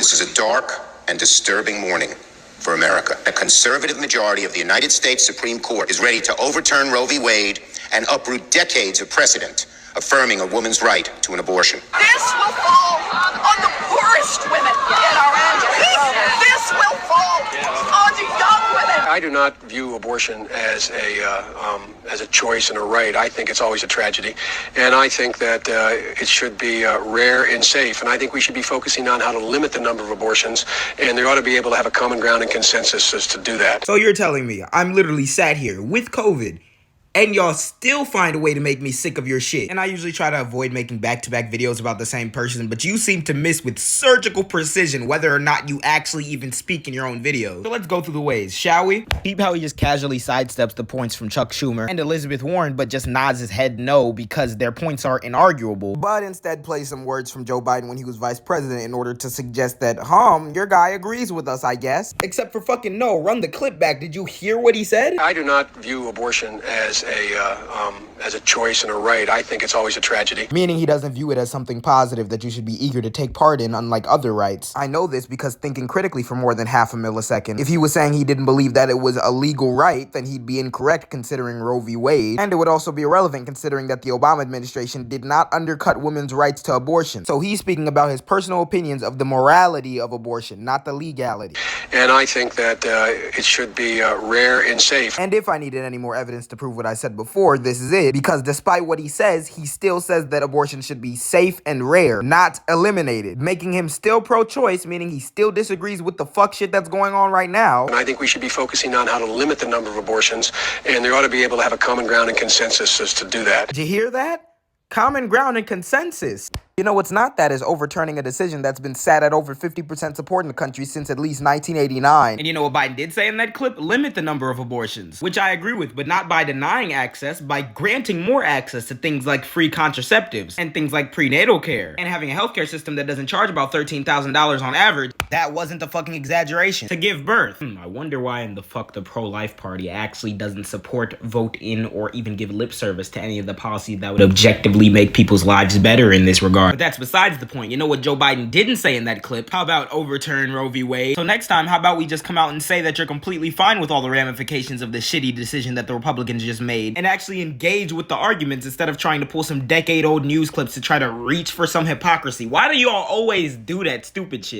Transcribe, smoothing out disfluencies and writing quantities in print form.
This is a dark and disturbing morning for America. A conservative majority of the United States Supreme Court is ready to overturn Roe v. Wade and uproot decades of precedent affirming a woman's right to an abortion. This will fall on the poorest women in our country. This will fall on the young women. I do not view abortion as a choice and a right. I think it's always a tragedy, and I think that it should be rare and safe. And I think we should be focusing on how to limit the number of abortions, and they ought to be able to have a common ground and consensus as to do that. So you're telling me I'm literally sat here with COVID, and y'all still find a way to make me sick of your shit. And I usually try to avoid making back-to-back videos about the same person, but you seem to miss with surgical precision whether or not you actually even speak in your own videos. So let's go through the ways, shall we? Peep how he just casually sidesteps the points from Chuck Schumer and Elizabeth Warren, but just nods his head no because their points are inarguable, but instead plays some words from Joe Biden when he was vice president in order to suggest that, your guy agrees with us, I guess. Except for fucking no, run the clip back. Did you hear what he said? I do not view abortion as a choice and a right. I think it's always a tragedy. Meaning he doesn't view it as something positive that you should be eager to take part in, unlike other rights. I know this because thinking critically for more than half a millisecond, if he was saying he didn't believe that it was a legal right, then he'd be incorrect considering Roe v. Wade, and it would also be irrelevant considering that the Obama administration did not undercut women's rights to abortion. So he's speaking about his personal opinions of the morality of abortion, not the legality. And I think that it should be rare and safe. And if I needed any more evidence to prove what I said before, this is it. Because despite what he still says that abortion should be safe and rare, not eliminated, making him still pro-choice, meaning he still disagrees with the fuck shit that's going on right now. And I think we should be focusing on how to limit the number of abortions, and they ought to be able to have a common ground and consensus as to do that. Did you hear that? Common ground and consensus. You know what's not that is overturning a decision that's been sat at over 50% support in the country since at least 1989. And you know what Biden did say in that clip? Limit the number of abortions, which I agree with, but not by denying access, by granting more access to things like free contraceptives and things like prenatal care and having a healthcare system that doesn't charge about $13,000 on average. That wasn't a fucking exaggeration. To give birth. I wonder why in the fuck the pro-life party actually doesn't support, vote in, or even give lip service to any of the policies that would objectively make people's lives better in this regard. But that's besides the point. You know what Joe Biden didn't say in that clip? How about overturn Roe v. Wade? So next time, how about we just come out and say that you're completely fine with all the ramifications of the shitty decision that the Republicans just made and actually engage with the arguments instead of trying to pull some decade-old news clips to try to reach for some hypocrisy. Why do you all always do that stupid shit?